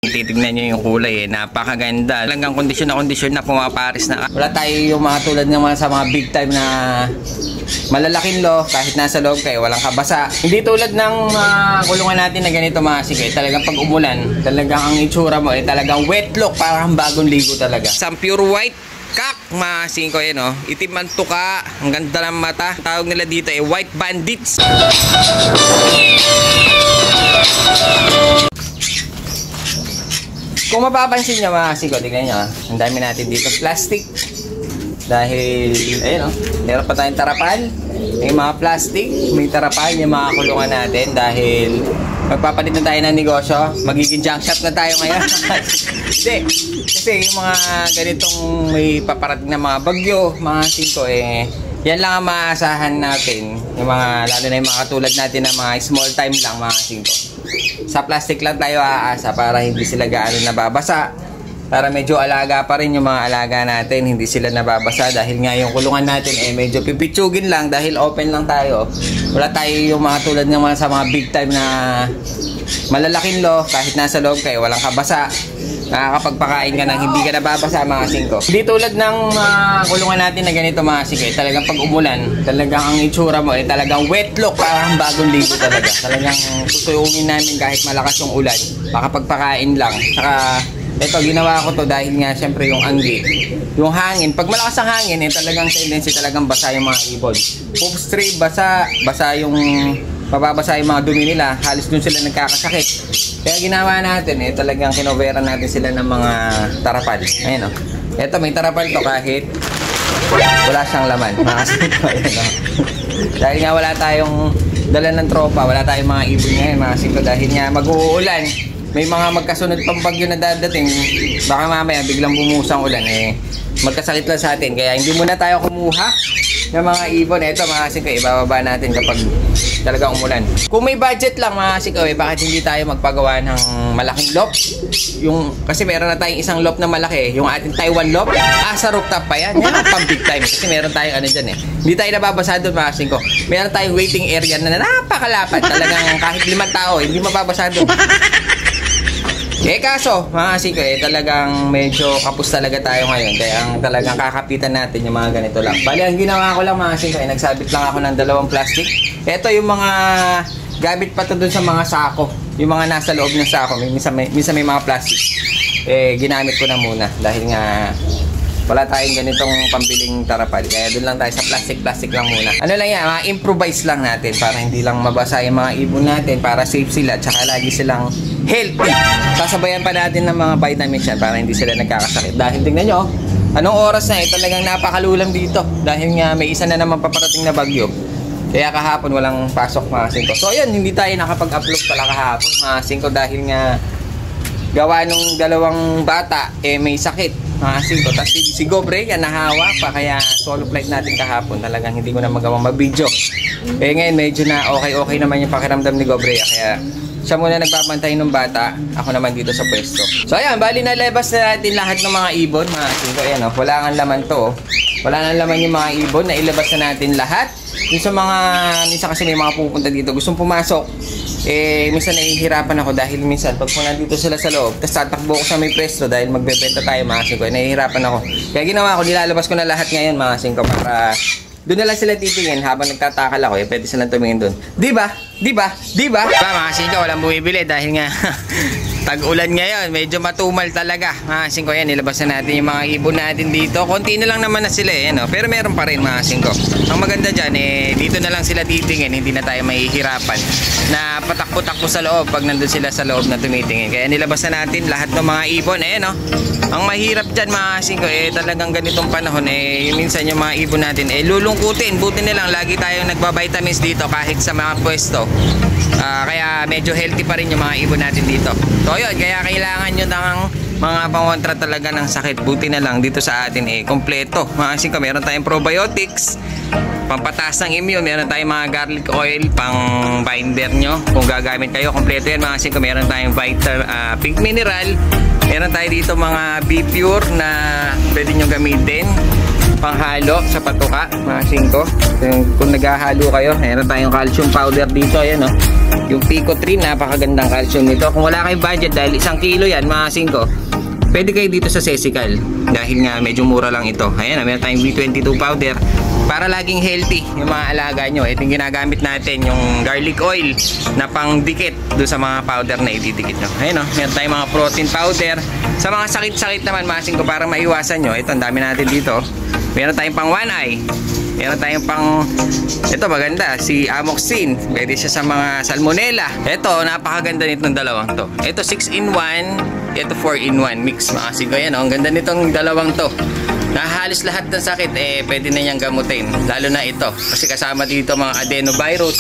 Titignan nyo yung kulay napakaganda. Talagang kondisyon na pumaparis na. Wala tayo yung mga tulad ng mga sa mga big time na malalaking loft, kahit nasa loob kayo, walang kabasa. Hindi tulad ng kulungan natin na ganito mga sige, talagang pag umulan, talagang ang itsura mo talagang wet look, parang bagong ligo talaga. Some pure white kak, mga singko yan itim ang tuka, ang ganda ng mata. Tawag nila dito white bandits. Kung mapapansin nyo mga singko, tignan nyo ang dami natin dito plastic. Dahil, ayun meron pa tayong tarapan. May mga plastic, may tarapan yung mga kulungan natin. Dahil magpapalit na tayo ng negosyo. Magiging junk shop na tayo ngayon. Hindi, kasi yung mga ganitong may paparating na mga bagyo, mga singko yan lang ang maaasahan natin. Yung mga, lalo na yung mga katulad natin na mga small time lang mga singko. Sa plastic lang tayo aasa para hindi sila gaano nababasa. Para medyo alaga pa rin yung mga alaga natin, hindi sila nababasa dahil nga yung kulungan natin medyo pipitsugin lang dahil open lang tayo. Wala tayo yung mga tulad ng mga sa mga big time na malalaking loft, kahit nasa loob kayo, walang kabasa. Nakakapagpakain ka nang hindi ka nababasa mga singko. Hindi tulad ng kulungan natin na ganito mga singko, talagang pag umulan, talagang ang itsura mo talagang wet look, parang bagong ligo talaga. Talagang tutuyungin namin kahit malakas yung ulan, makapagpakain lang. Saka ito, ginawa ko to dahil nga syempre yung anggi, yung hangin. Pag malakas ang hangin, talagang tendency talagang basa yung mga ibon. Poop stray, basa yung mababasa yung mga dumi nila. Halos dun sila nagkakasakit. Kaya ginawa natin, talagang kinoveran natin sila ng mga tarapal. Ayun Ito, may tarapal to kahit wala siyang laman. Dahil nga wala tayong dala ng tropa, wala tayong mga ibon ngayon, mga singko. Dahil nga mag-uulan. May mga magkasunod pang bagyo na dadating, baka mamaya biglang bumusang ulan magkasakit lang sa atin. Kaya hindi muna tayo kumuha ng mga ibon. Ito mga singko, ibababa natin kapag talaga umulan. Kung may budget lang mga singko, bakit hindi tayo magpagawa ng malaking loft? Kasi meron na tayong isang loft na malaki, yung ating Taiwan loft. Sa rooftop pa yan pang big time. Kasi meron tayong dyan hindi tayo nababasa doon mga singko. Meron tayong waiting area na napakalapat. Talagang kahit 5 tao, hindi mababasa doon. Kaso, mga singko, talagang medyo kapos talaga tayo ngayon. Kaya ang talagang kakapitan natin yung mga ganito lang. Bali, ang ginawa ko lang mga singko, nagsabit lang ako ng 2 plastic. Ito yung mga gamit pa to dun sa mga sako. Yung mga nasa loob ng sako. Minsan may mga plastic. Ginamit ko na muna. Dahil nga wala tayong ganitong pambiling tarapal. Kaya doon lang tayo sa plastic lang muna. Ano lang yan, improvise lang natin para hindi lang mabasa yung mga ibon natin, para safe sila, tsaka lagi silang healthy. Sasabayan pa natin ng mga vitamins yan para hindi sila nagkakasakit. Dahil tingnan nyo, anong oras na talagang napakalulang dito. Dahil nga may isa na naman paparating na bagyo. Kaya kahapon walang pasok mga singko. So ayun, hindi tayo nakapag-upload pala kahapon mga singko dahil nga gawa nung 2 bata may sakit mga singko. Tapos si Gobre yan nahawa pa, kaya solo flight natin kahapon. Talagang hindi ko na magawang mag-video. Ngayon medyo na okay naman yung pakiramdam ni Gobre, kaya siya muna nagbabantay ng bata, ako naman dito sa pwesto. So ayan, bali nalabas na natin lahat ng mga ibon mga singko. Ayan wala nga laman to wala nga laman yung mga ibon, nailabas na natin lahat. Yung sa mga, minsan kasi may mga pupunta dito gustong pumasok, minsan nahihirapan ako dahil minsan pag nandito sila sa loob, tapos tatakbo ko sa may pwesto dahil magbebenta tayo mga singko, nahihirapan ako. Kaya ginawa ko, nilalabas ko na lahat ngayon mga singko para doon na lang sila titingin habang nagtatakal ako, pwede silang tumingin doon. Diba? Mga singko, walang bumibili dahil nga tag-ulan ngayon, medyo matumal talaga. Mga singko, yan, nilabas na natin yung mga ibon natin dito. Konti na lang naman na sila pero meron pa rin mga singko. Ang maganda dyan, dito na lang sila titingin, hindi na tayo mahihirapan na patakbo-takbo sa loob pag nandun sila sa loob na tumitingin. Kaya nilabas na natin lahat ng mga ibon. Ang mahirap dyan mga singko, talagang ganitong panahon, minsan yung mga ibon natin, lulungkutin. Buti na lang, lagi tayong nagbabitamins dito kahit sa mga pwesto. Kaya medyo healthy pa rin yung mga ibon natin dito. So yun, kaya kailangan nyo ng mga pangontra talaga ng sakit. Buti na lang dito sa atin kompleto. Mga singko, meron tayong probiotics, pampataas ng immune, meron tayong mga garlic oil, pang binder nyo. Kung gagamit kayo, kompleto yan mga singko. Meron tayong pink mineral. Meron tayo dito mga B-Pure na pwede nyo gamitin. panghalo sa patuka, mga singko. Kung naghahalo kayo, meron tayong calcium powder dito, ayan oh. Yung Pico 3, napakagandang calcium nito. Kung wala kayong budget, dahil 1 kilo yan, mga singko, pwede kayo dito sa Sesical. Dahil nga medyo mura lang ito. Ayan, meron tayong B22 powder para laging healthy yung mga alaga nyo. Ito yung ginagamit natin, yung garlic oil na pang dikit doon sa mga powder na ididikit nyo. Ayan o, meron tayong mga protein powder. Sa mga sakit-sakit naman, masing ko, para maiwasan nyo. Ito, ang dami natin dito. Meron tayong pang one eye. Meron tayong pang, ito maganda, si Amoxin. Pwede siya sa mga salmonella. Ito, napakaganda nitong dalawang to. Ito 6-in-1, ito 4-in-1 mix, mga singko. Yan o, ang ganda nitong dalawang to. Na halos lahat ng sakit pwede na niyang gamutin, lalo na ito kasi kasama dito mga adenovirus,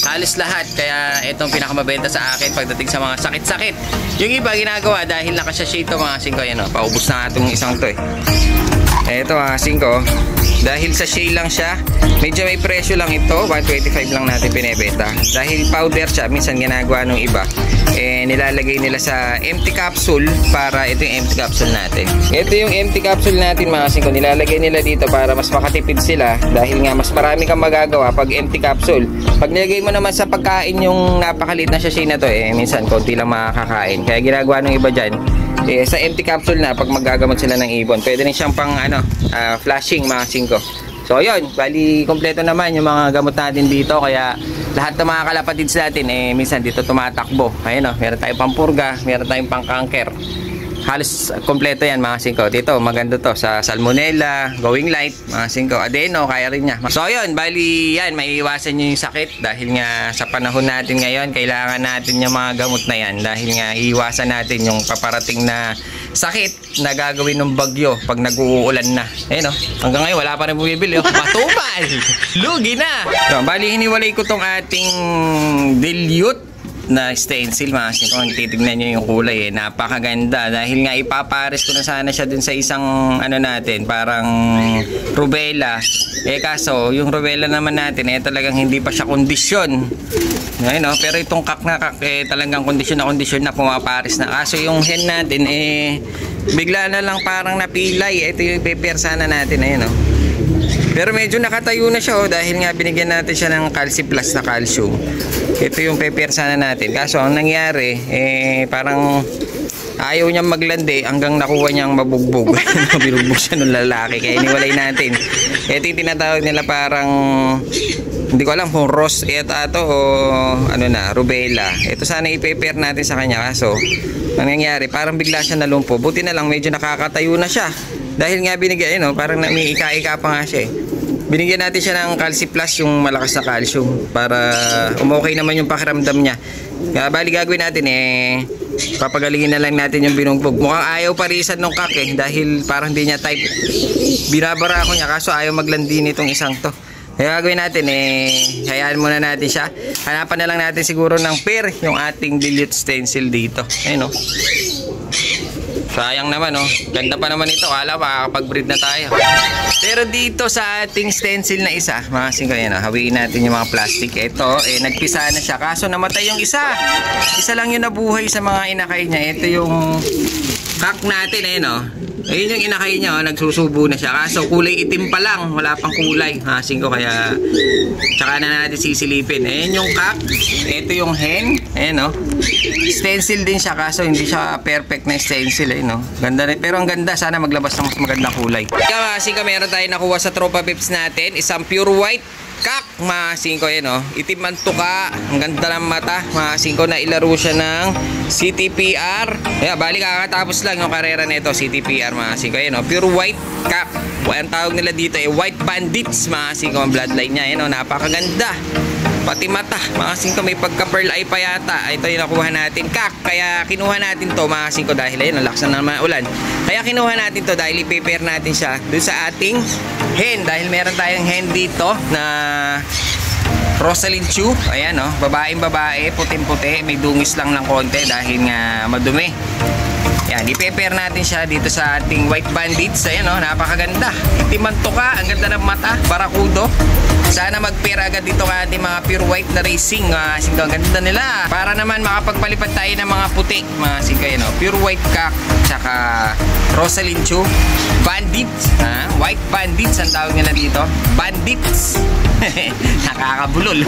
halos lahat. Kaya itong pinakamabenta sa akin pagdating sa mga sakit-sakit. Yung iba ginagawa dahil nakasashay ito, mga singko. Yan o, paubos na itong isang to ito mga singko, dahil sa shay lang siya, medyo may presyo lang ito, 125 lang natin pinebenta. Dahil powder siya, minsan ginagawa nung iba, nilalagay nila sa empty capsule, para ito yung empty capsule natin. Ito yung empty capsule natin, mga singko, nilalagay nila dito para mas makatipid sila, dahil nga mas marami kang magagawa pag empty capsule. Pag nilagay mo naman sa pagkain yung napakaliit na sachet na to, minsan konti lang makakain. Kaya ginagawa nung iba dyan, sa empty capsule na, pag magagamot sila ng ibon, pwede rin siyang pang flashing, mga singko. So yun, bali kompleto naman yung mga gamot natin dito. Kaya lahat ng mga kalapatids natin minsan dito tumatakbo. Ayun meron tayong pampurga, meron tayong pang-cancer. Halos kompleto yan, mga singko. Dito maganda to sa salmonella, going light, mga singko, adeno, kaya rin niya. So yun, bali yan, maiiwasan nyo yung sakit. Dahil nga sa panahon natin ngayon, kailangan natin yung mga gamot na yan. Dahil nga iiwasan natin yung paparating na sakit na gagawin ng bagyo pag nag-uulan na. Ayun hanggang ngayon wala pa rin bumibili. Matumal! Lugi na! So, bali hiniwalay ko tong ating dilute na stencil, mga singko. Kung titignan nyo yung kulay napakaganda. Dahil nga ipapares ko na sana siya dun sa isang natin, parang rubella. Kaso yung rubella naman natin talagang hindi pa siya kondisyon. Ayun pero itong kak na kak talagang kondisyon na pumapares na. Kaso yung hen natin bigla na lang parang napilay. Ito yung pepersana natin, ayun pero medyo nakatayo na siya dahil nga binigyan natin siya ng Calci Plus na calcium. Ito yung pepersana natin. Kaso ang nangyari parang ayaw niyang maglandi hanggang nakuha niyang mabugbog. Binugbog siya ng lalaki, kaya iniwalay natin. Ito yung tinatawag nila parang, hindi ko alam kung rose ato o rubella. Ito sana i-prepare natin sa kanya. Kaso ang nangyari parang bigla siya nalumpo. Buti na lang medyo nakakatayo na siya. Dahil nga binigyan, parang may ika-ika pa nga siya Binigyan natin siya ng Calci Plus, yung malakas na calcium, para umokay naman yung pakiramdam niya. Kaya bali gagawin natin papagalingin na lang natin yung binugbog. Mukhang ayaw parisan ng kak dahil parang hindi niya type. Binabara ako niya kaso ayaw maglandi nitong isang to. Kaya gagawin natin hayaan muna natin siya. Hanapan na lang natin siguro ng pair yung ating dilute stencil dito. Ayun sayang naman ganda pa naman ito. Kala makakapag-breed na tayo. Pero dito sa ating stencil na isa, mga singko, hawiin natin yung mga plastic. Ito nagpisa na siya. Kaso namatay yung isa. Isa lang yung nabuhay sa mga inakay niya. Ito yung kak natin ayun yung inakay niya nagsusubo na siya. Kaso kulay itim pa lang, wala pang kulay, mga singko. Kaya tsaka na natin sisilipin. Ayun yung kak. Ito yung hen. Ayun stencil din siya, kaso hindi siya perfect na stencil ganda rin, pero ang ganda. Sana maglabas ng mas magandang kulay. Kaya mga singko, meron tayo nakuha sa Tropa Pips natin, isang pure white kak, mga singko. Itim ang tuka, ang ganda ng mata, mga singko. Na ilaro siya ng CTPR. Bali kakatapos lang yung karera nito, CTPR, mga singko. Pure white kak. Ang tawag nila dito White Bandits, mga singko. Ang bloodline niya napakaganda. Pati mata, mga singko, may pagka-pearl eye pa yata. Ito yung nakuha natin kak. Kaya kinuha natin to, mga singko, dahil lakas na naman ulan. Kaya kinuha natin to dahil i-prepare natin siya dun sa ating hen. Dahil meron tayong hen dito na Rosaline Chew. Ayan babaeng babae, puting-puti. May dungis lang ng konti dahil nga madumi. Yan, i-prepare natin siya dito sa ating White Bandits. Ayan napakaganda. Itim ang tuka, ang ganda ng mata, barakudo. Sana mag-pair agad dito ng ating mga pure white na racing. Mga singko, ang ganda nila. Para naman makapagpalipad tayo ng mga puti. Mga singko, yun, no? Pure white cock, tsaka Rosalyn Chu. Bandits. White bandits ang tawag nila dito. Bandits. Nakakabulol.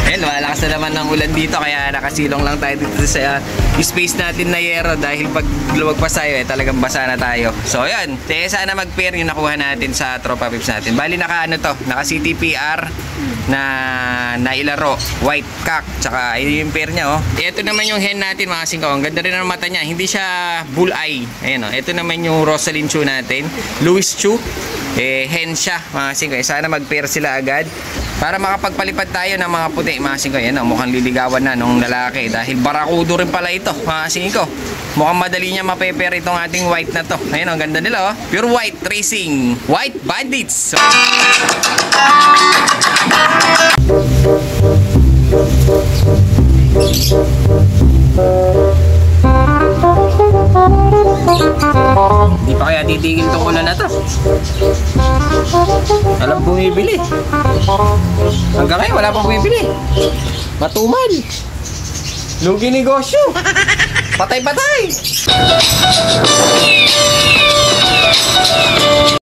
Eh, lumalakas na naman ng ulan dito, kaya nakasilong lang tayo dito sa space natin na yero dahil pag lumagpas tayo talagang basa na tayo. So yun, sana mag-pair yung nakuha natin sa Tropa Pips natin. Bali naka naka CTPR na nailaro, white cock, tsaka yun yung pair niya. Ito naman yung hen natin mga singko. Ang ganda rin ng mata niya, hindi siya bull eye. Ayan, ito naman yung Rosalyn Chu natin, Louis Chu. Hen siya mga singko. Sana mag-pair sila agad para makapagpalipad tayo ng mga puti mga singko. Yan, mukhang liligawan na nung lalaki dahil barakudo rin pala ito mga singko. Mukhang madali niya mape-pair itong ating white na to. Ayun, ang ganda nila. Pure white racing, white bandits. Hindi pa kaya titigil tong ulan na to. Alam bumibili. Hanggang ngayon wala pang bumibili. Matumal. Lugi negosyo. Patay-patay.